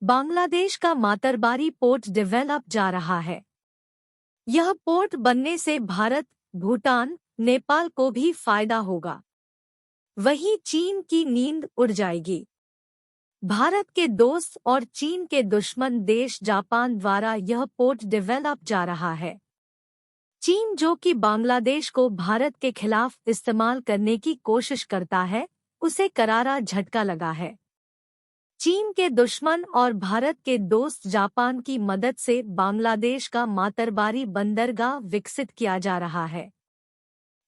बांग्लादेश का Matarbari port develop जा रहा है। यह पोर्ट बनने से भारत, भूटान, नेपाल को भी फायदा होगा। वहीं चीन की नींद उड़ जाएगी। भारत के दोस्त और चीन के दुश्मन देश जापान द्वारा यह पोर्ट डेवलप जा रहा है। चीन जो कि बांग्लादेश को भारत के खिलाफ इस्तेमाल करने की कोशिश करता है, उसे करारा झटका लगा है। चीन के दुश्मन और भारत के दोस्त जापान की मदद से बांग्लादेश का मातरबारी बंदरगाह विकसित किया जा रहा है।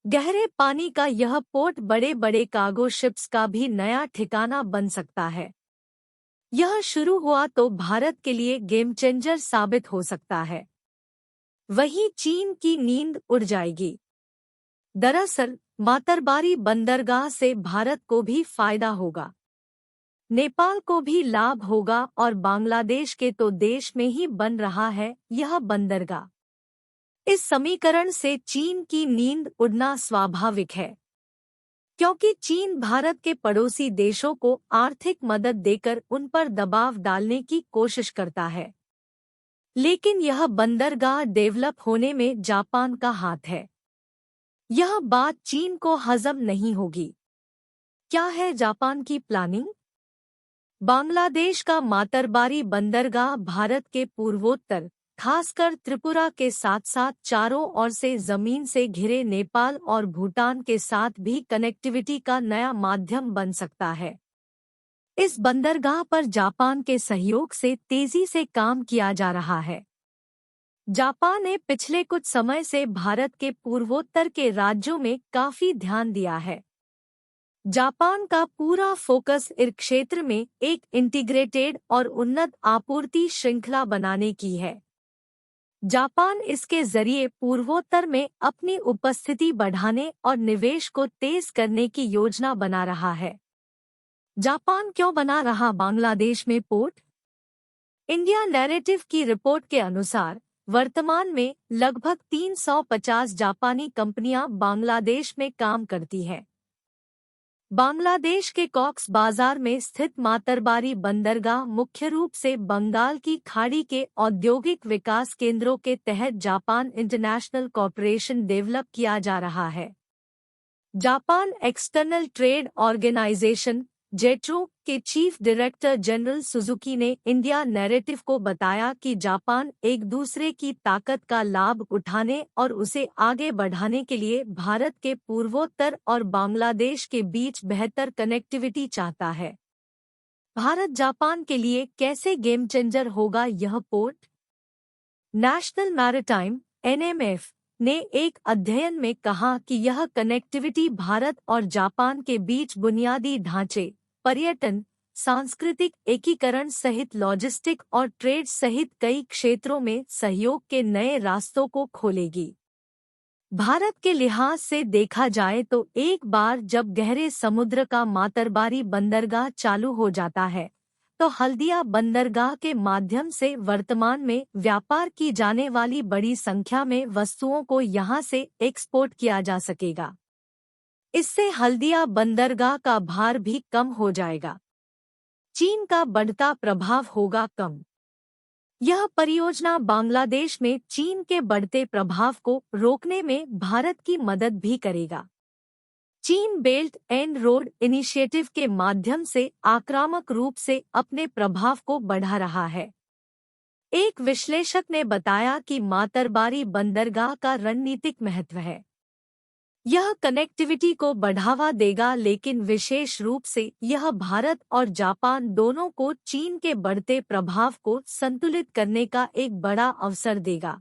गहरे पानी का यह पोर्ट बड़े बड़े कार्गो शिप्स का भी नया ठिकाना बन सकता है। यह शुरू हुआ तो भारत के लिए गेम चेंजर साबित हो सकता है। वहीं चीन की नींद उड़ जाएगी। दरअसल मातरबारी बंदरगाह से भारत को भी फायदा होगा, नेपाल को भी लाभ होगा और बांग्लादेश के तो देश में ही बन रहा है यह बंदरगाह। इस समीकरण से चीन की नींद उड़ना स्वाभाविक है, क्योंकि चीन भारत के पड़ोसी देशों को आर्थिक मदद देकर उन पर दबाव डालने की कोशिश करता है। लेकिन यह बंदरगाह डेवलप होने में जापान का हाथ है। यह बात चीन को हजम नहीं होगी। क्या है जापान की प्लानिंग? बांग्लादेश का मातरबारी बंदरगाह भारत के पूर्वोत्तर, खासकर त्रिपुरा के साथ साथ चारों ओर से जमीन से घिरे नेपाल और भूटान के साथ भी कनेक्टिविटी का नया माध्यम बन सकता है। इस बंदरगाह पर जापान के सहयोग से तेजी से काम किया जा रहा है। जापान ने पिछले कुछ समय से भारत के पूर्वोत्तर के राज्यों में काफी ध्यान दिया है। जापान का पूरा फोकस इस क्षेत्र में एक इंटीग्रेटेड और उन्नत आपूर्ति श्रृंखला बनाने की है। जापान इसके जरिए पूर्वोत्तर में अपनी उपस्थिति बढ़ाने और निवेश को तेज करने की योजना बना रहा है। जापान क्यों बना रहा बांग्लादेश में पोर्ट? इंडिया नैरेटिव की रिपोर्ट के अनुसार वर्तमान में लगभग 350 जापानी कंपनियां बांग्लादेश में काम करती हैं। बांग्लादेश के कॉक्स बाजार में स्थित मातरबारी बंदरगाह मुख्य रूप से बंगाल की खाड़ी के औद्योगिक विकास केंद्रों के तहत जापान इंटरनेशनल कॉरपोरेशन डेवलप किया जा रहा है। Japan external trade organisation JETRO के चीफ डायरेक्टर जनरल सुजुकी ने इंडिया नैरेटिव को बताया कि जापान एक दूसरे की ताकत का लाभ उठाने और उसे आगे बढ़ाने के लिए भारत के पूर्वोत्तर और बांग्लादेश के बीच बेहतर कनेक्टिविटी चाहता है। भारत जापान के लिए कैसे गेम चेंजर होगा यह पोर्ट? नेशनल मैरिटाइम (NMF) ने एक अध्ययन में कहा कि यह कनेक्टिविटी भारत और जापान के बीच बुनियादी ढांचे, पर्यटन, सांस्कृतिक एकीकरण सहित लॉजिस्टिक और ट्रेड सहित कई क्षेत्रों में सहयोग के नए रास्तों को खोलेगी। भारत के लिहाज से देखा जाए तो एक बार जब गहरे समुद्र का मातरबारी बंदरगाह चालू हो जाता है, तो हल्दिया बंदरगाह के माध्यम से वर्तमान में व्यापार की जाने वाली बड़ी संख्या में वस्तुओं को यहां से एक्सपोर्ट किया जा सकेगा। इससे हल्दिया बंदरगाह का भार भी कम हो जाएगा। चीन का बढ़ता प्रभाव होगा कम। यह परियोजना बांग्लादेश में चीन के बढ़ते प्रभाव को रोकने में भारत की मदद भी करेगा। चीन बेल्ट एंड रोड इनिशिएटिव के माध्यम से आक्रामक रूप से अपने प्रभाव को बढ़ा रहा है। एक विश्लेषक ने बताया कि मातरबारी बंदरगाह का रणनीतिक महत्व है। यह कनेक्टिविटी को बढ़ावा देगा, लेकिन विशेष रूप से यह भारत और जापान दोनों को चीन के बढ़ते प्रभाव को संतुलित करने का एक बड़ा अवसर देगा।